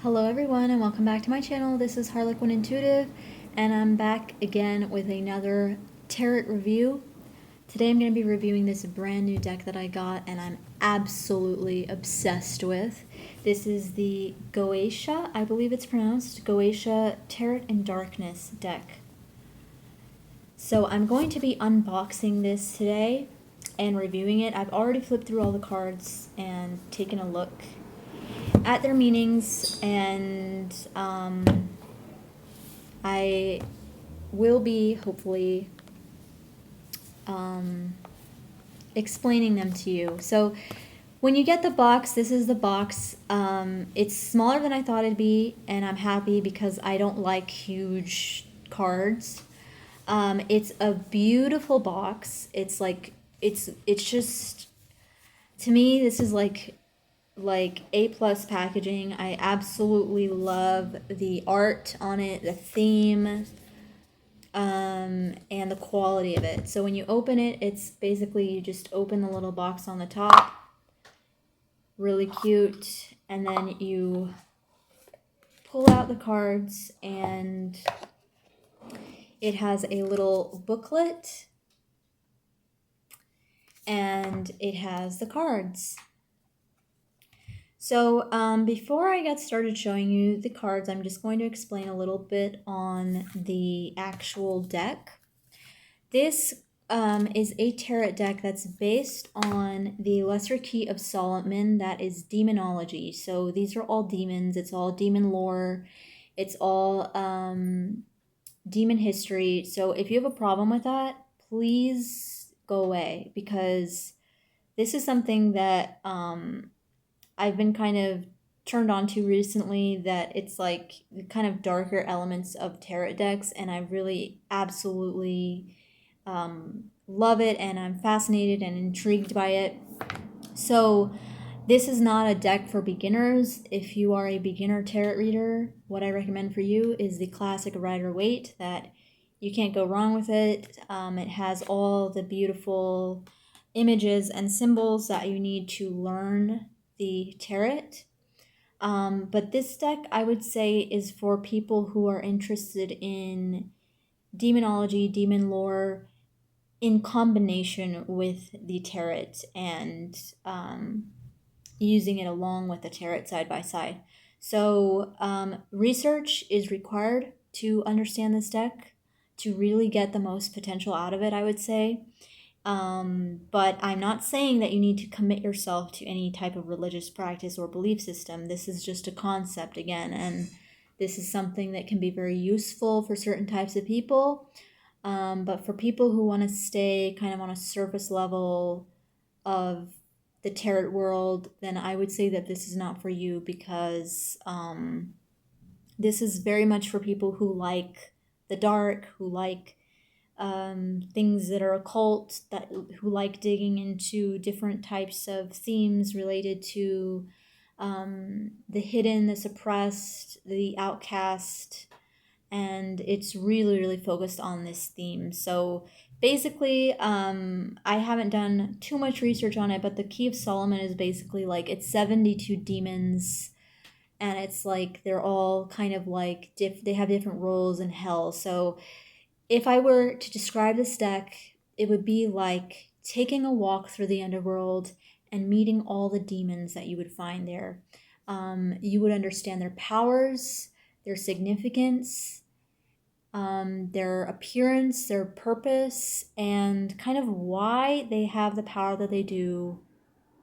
Hello everyone and welcome back to my channel. This is Harlequin Intuitive and I'm back again with another tarot review. Today I'm going to be reviewing this brand new deck that I got and I'm absolutely obsessed with. This is the GOETIA, I believe it's pronounced, GOETIA Tarot in Darkness deck. So I'm going to be unboxing this today and reviewing it. I've already flipped through all the cards and taken a look at their meanings, and I will be hopefully explaining them to you. So when you get the box, this is the box. It's smaller than I thought it'd be, and I'm happy because I don't like huge cards. It's a beautiful box. It's like it's just, to me, this is like A+ packaging. I absolutely love the art on it, the theme, and the quality of it. So when you open it, it's basically you just open the little box on the top, really cute, and then you pull out the cards and it has a little booklet and it has the cards. So before I get started showing you the cards, I'm just going to explain a little bit on the actual deck. This is a tarot deck that's based on the Lesser Key of Solomon, that is demonology. So these are all demons, it's all demon lore, it's all demon history. So if you have a problem with that, please go away, because this is something that I've been kind of turned on to recently, that it's like the kind of darker elements of tarot decks, and I really absolutely love it, and I'm fascinated and intrigued by it. So this is not a deck for beginners. If you are a beginner tarot reader, what I recommend for you is the classic Rider-Waite. That you can't go wrong with it. It has all the beautiful images and symbols that you need to learn the tarot. But this deck, I would say, is for people who are interested in demonology, demon lore, in combination with the tarot, and using it along with the tarot side by side. So research is required to understand this deck, to really get the most potential out of it, I would say. But I'm not saying that you need to commit yourself to any type of religious practice or belief system. This is just a concept again, and this is something that can be very useful for certain types of people. But for people who want to stay kind of on a surface level of the tarot world, then I would say that this is not for you, because this is very much for people who like the dark, who like things that are occult, who like digging into different types of themes related to the hidden, the suppressed, the outcast, and it's really, really focused on this theme. So basically, I haven't done too much research on it, but the Key of Solomon is basically like, it's 72 demons, and it's like they're all kind of like they have different roles in hell. So if I were to describe this deck, it would be like taking a walk through the underworld and meeting all the demons that you would find there. You would understand their powers, their significance, their appearance, their purpose, and kind of why they have the power that they do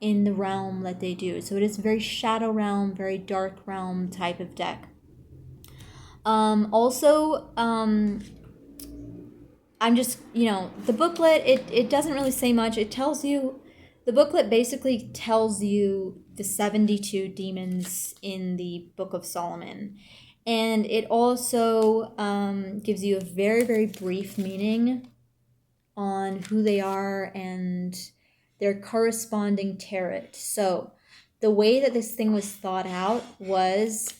in the realm that they do. So it is very shadow realm, very dark realm type of deck. I'm just, the booklet, it doesn't really say much. It tells you, the booklet basically tells you the 72 demons in the Book of Solomon. And it also gives you a very, very brief meaning on who they are and their corresponding tarot. So the way that this thing was thought out was,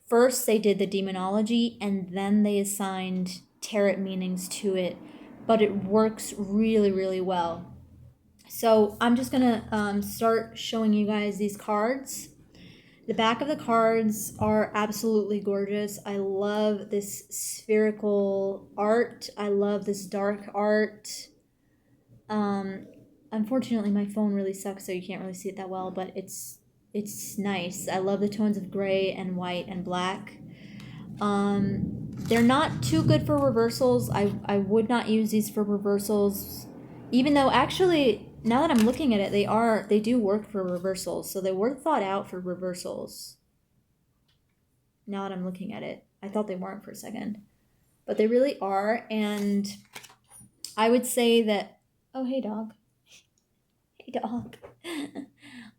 first they did the demonology and then they assigned tarot meanings to it, but it works really, really well. So I'm just gonna start showing you guys these cards. The back of the cards are absolutely gorgeous. I love this spherical art. I love this dark art. Unfortunately, my phone really sucks, so you can't really see it that well, but it's nice. I love the tones of gray and white and black. They're not too good for reversals. I would not use these for reversals, even though actually now that I'm looking at it, they do work for reversals. So they were thought out for reversals. Now that I'm looking at it, I thought they weren't for a second, but they really are. And I would say that, oh, hey dog. Hey dog.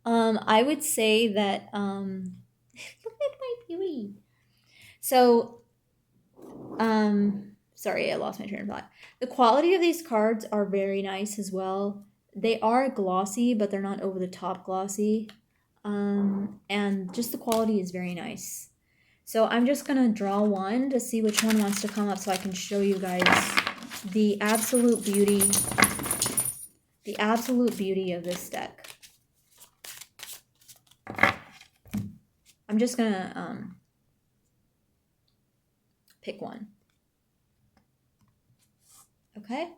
I would say that look at my beauty. So sorry, I lost my train of thought. The quality of these cards are very nice as well. They are glossy, but they're not over the top glossy. And just the quality is very nice. So I'm just gonna draw one to see which one wants to come up so I can show you guys the absolute beauty of this deck. I'm just gonna pick one. Okay.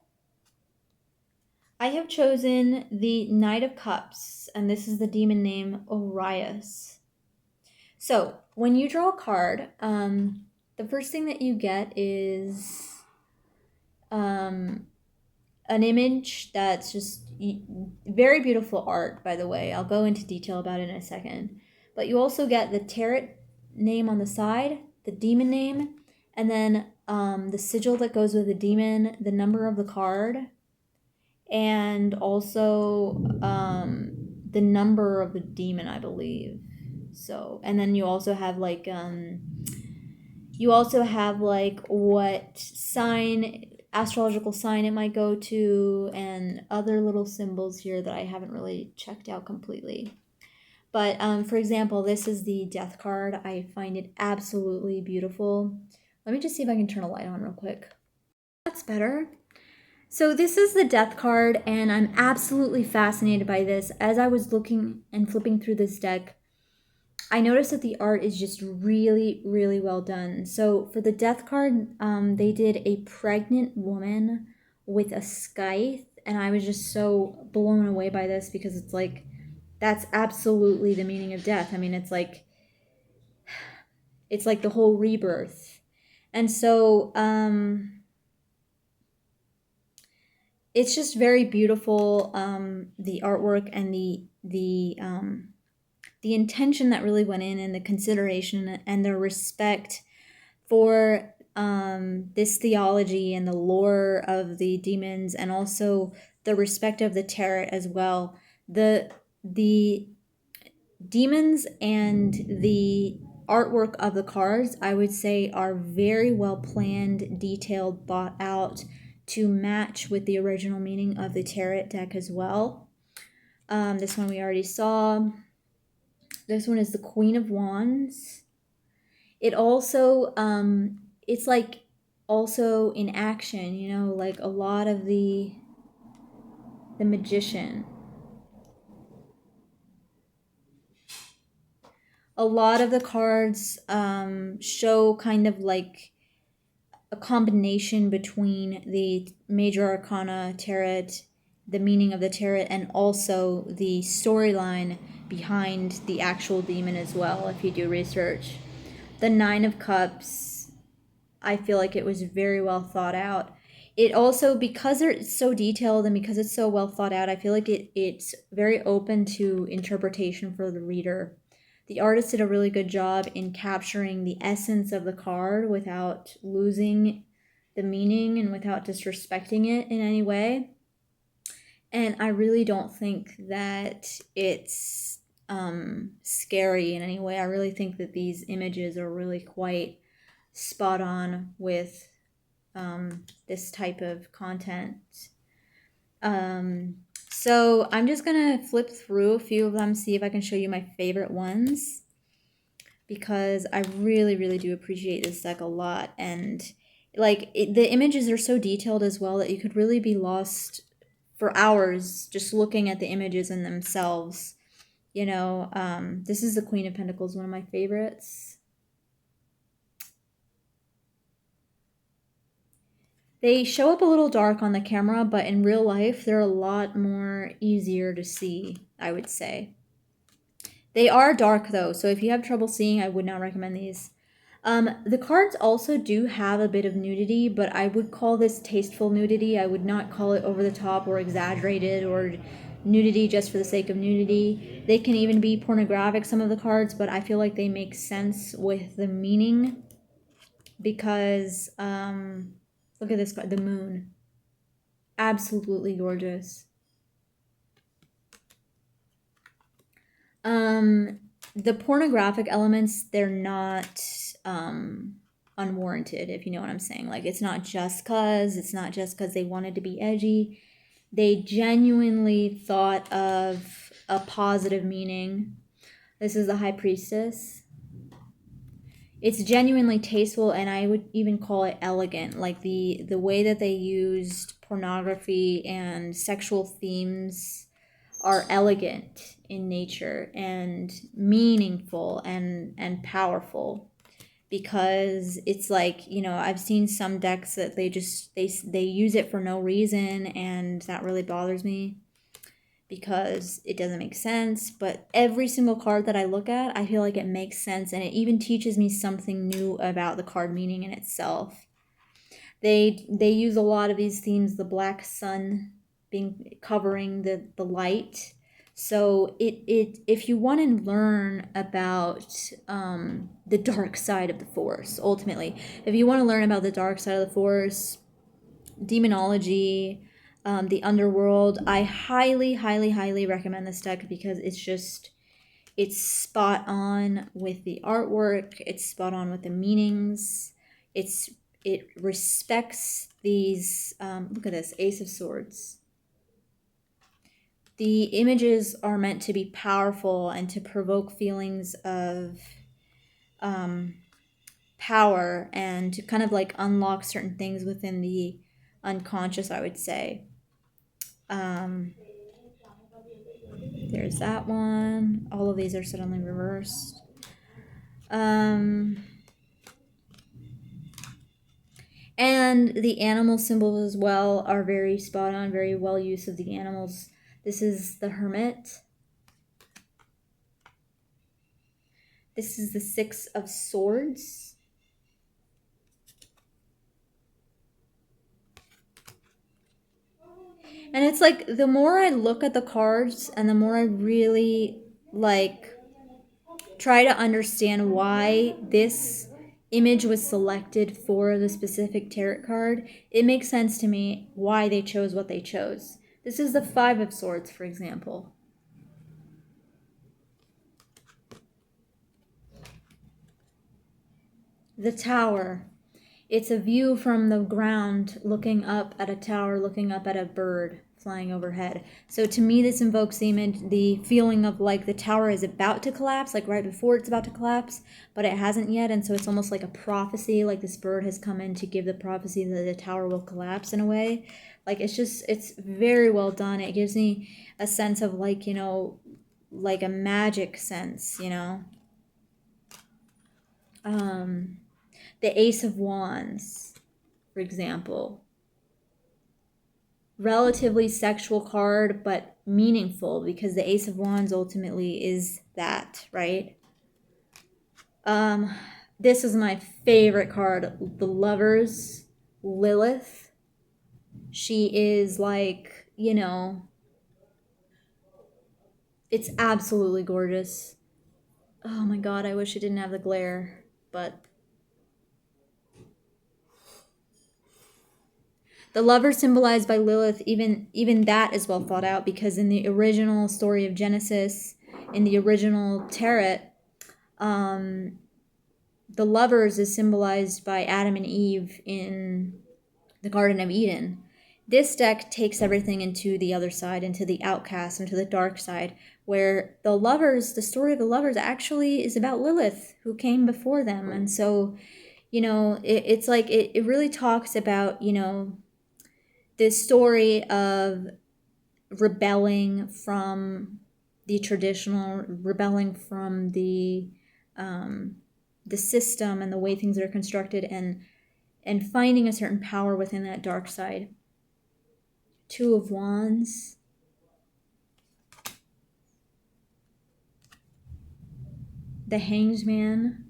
I have chosen the Knight of Cups, and this is the demon name Orias. So when you draw a card, the first thing that you get is an image that's just very beautiful art, by the way. I'll go into detail about it in a second. But you also get the tarot name on the side, the demon name, and then the sigil that goes with the demon, the number of the card, and also the number of the demon, I believe. So, and then you also have like what sign, astrological sign it might go to, and other little symbols here that I haven't really checked out completely. But for example, this is the death card. I find it absolutely beautiful. Let me just see if I can turn a light on real quick. That's better. So this is the death card, and I'm absolutely fascinated by this. As I was looking and flipping through this deck, I noticed that the art is just really, really well done. So for the death card, they did a pregnant woman with a scythe, and I was just so blown away by this because it's like, that's absolutely the meaning of death. I mean, it's like the whole rebirth. And so it's just very beautiful, the artwork and the intention that really went in, and the consideration and the respect for this theology and the lore of the demons, and also the respect of the tarot as well. The demons and the artwork of the cards, I would say, are very well planned, detailed, bought out to match with the original meaning of the tarot deck as well. This one we already saw. This one is the Queen of Wands. It also, it's like also in action, you know, like a lot of the Magician. A lot of the cards show kind of like a combination between the major arcana tarot, the meaning of the tarot, and also the storyline behind the actual demon as well, if you do research. The Nine of Cups, I feel like it was very well thought out. It also, because it's so detailed and because it's so well thought out, I feel like it's very open to interpretation for the reader. The artist did a really good job in capturing the essence of the card without losing the meaning and without disrespecting it in any way. And I really don't think that it's scary in any way. I really think that these images are really quite spot on with this type of content. So I'm just gonna flip through a few of them, see if I can show you my favorite ones, because I really, really do appreciate this deck a lot. And like the images are so detailed as well that you could really be lost for hours just looking at the images in themselves. You know, this is the Queen of Pentacles, one of my favorites. They show up a little dark on the camera, but in real life, they're a lot more easier to see, I would say. They are dark though, so if you have trouble seeing, I would not recommend these. The cards also do have a bit of nudity, but I would call this tasteful nudity. I would not call it over the top or exaggerated or nudity just for the sake of nudity. They can even be pornographic, some of the cards, but I feel like they make sense with the meaning because, look at this card, the moon. Absolutely gorgeous. The pornographic elements, they're not unwarranted, if you know what I'm saying. Like, it's not just cause they wanted to be edgy. They genuinely thought of a positive meaning. This is the High Priestess. It's genuinely tasteful, and I would even call it elegant. Like the way that they used pornography and sexual themes are elegant in nature and meaningful and powerful, because it's like, you know, I've seen some decks that they use it for no reason, and that really bothers me because it doesn't make sense. But every single card that I look at, I feel like it makes sense, and it even teaches me something new about the card meaning in itself. They use a lot of these themes, the black sun being covering the light. So if you want to learn about the dark side of the Force, ultimately, if you want to learn about the dark side of the Force, demonology, the underworld, I highly, highly, highly recommend this deck because it's spot on with the artwork. It's spot on with the meanings. It respects these. Look at this, Ace of Swords. The images are meant to be powerful and to provoke feelings of power and to kind of like unlock certain things within the unconscious, I would say. There's that one. All of these are suddenly reversed. And the animal symbols as well are very spot on, very well use of the animals. This is the Hermit. This is the Six of Swords. And it's like, the more I look at the cards and the more I really like try to understand why this image was selected for the specific tarot card, it makes sense to me why they chose what they chose. This is the Five of Swords, for example. The Tower. It's a view from the ground looking up at a tower, looking up at a bird flying overhead. So to me, this invokes the image, the feeling of like the tower is about to collapse, like right before it's about to collapse, but it hasn't yet. And so it's almost like a prophecy, like this bird has come in to give the prophecy that the tower will collapse in a way. Like it's very well done. It gives me a sense of like, you know, like a magic sense, you know. The Ace of Wands, for example. Relatively sexual card, but meaningful because the Ace of Wands ultimately is that, right? This is my favorite card, the Lovers, Lilith. She is like, you know, it's absolutely gorgeous. Oh my god, I wish it didn't have the glare, but the lover symbolized by Lilith, even that is well thought out, because in the original story of Genesis, in the original tarot, the lovers is symbolized by Adam and Eve in the Garden of Eden. This deck takes everything into the other side, into the outcast, into the dark side, where the lovers, the story of the lovers actually is about Lilith, who came before them. And so, you know, it's like, it really talks about, you know, this story of rebelling from the traditional, rebelling from the system and the way things are constructed, and finding a certain power within that dark side. Two of Wands. The Hanged Man.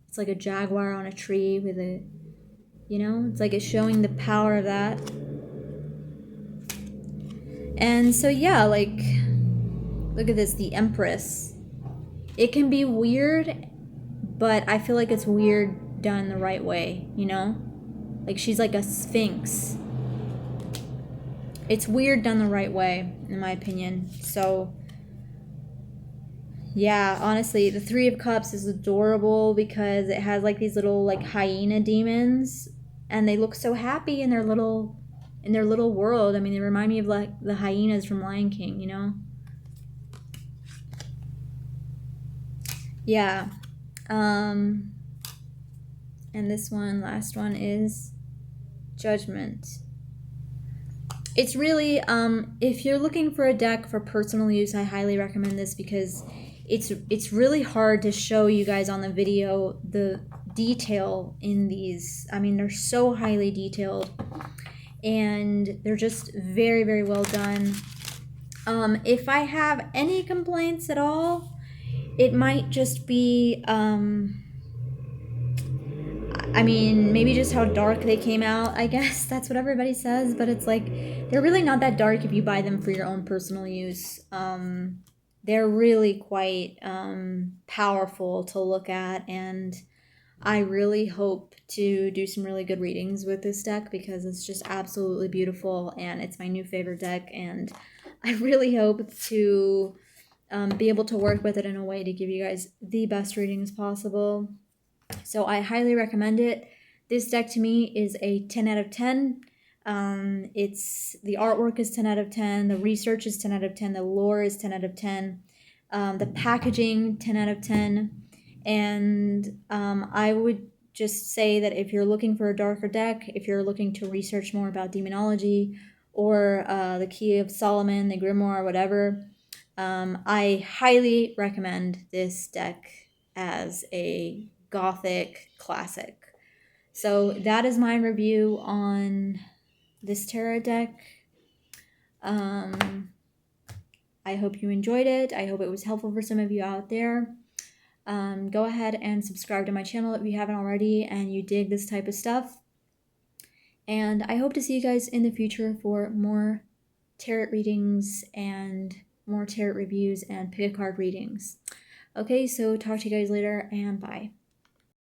It's like a jaguar on a tree with a, you know, it's like it's showing the power of that. And so yeah, like, look at this, the Empress. It can be weird, but I feel like it's weird done the right way, you know? Like, she's like a sphinx. It's weird done the right way, in my opinion. So yeah, honestly, the Three of Cups is adorable because it has like these little like hyena demons, and they look so happy in their little world. I mean, they remind me of like the hyenas from Lion King, you know? Yeah. And this one, last one, is Judgment. It's really, if you're looking for a deck for personal use, I highly recommend this because it's really hard to show you guys on the video the detail in these. I mean, they're so highly detailed, and they're just very, very well done. If I have any complaints at all, it might just be, I mean, maybe just how dark they came out, I guess. That's what everybody says, but it's like, they're really not that dark if you buy them for your own personal use. They're really quite powerful to look at, and I really hope to do some really good readings with this deck because it's just absolutely beautiful, and it's my new favorite deck, and I really hope to be able to work with it in a way to give you guys the best readings possible. So I highly recommend it. This deck to me is a 10 out of 10. It's the artwork is 10 out of 10. The research is 10 out of 10. The lore is 10 out of 10. The packaging, 10 out of 10. And I would just say that if you're looking for a darker deck, if you're looking to research more about demonology or the Key of Solomon, the Grimoire, whatever, I highly recommend this deck as a Gothic classic. So that is my review on this tarot deck. I hope you enjoyed it. I hope it was helpful for some of you out there. Go ahead and subscribe to my channel if you haven't already and you dig this type of stuff. And I hope to see you guys in the future for more tarot readings and more tarot reviews and pick a card readings. Okay, so talk to you guys later, and bye.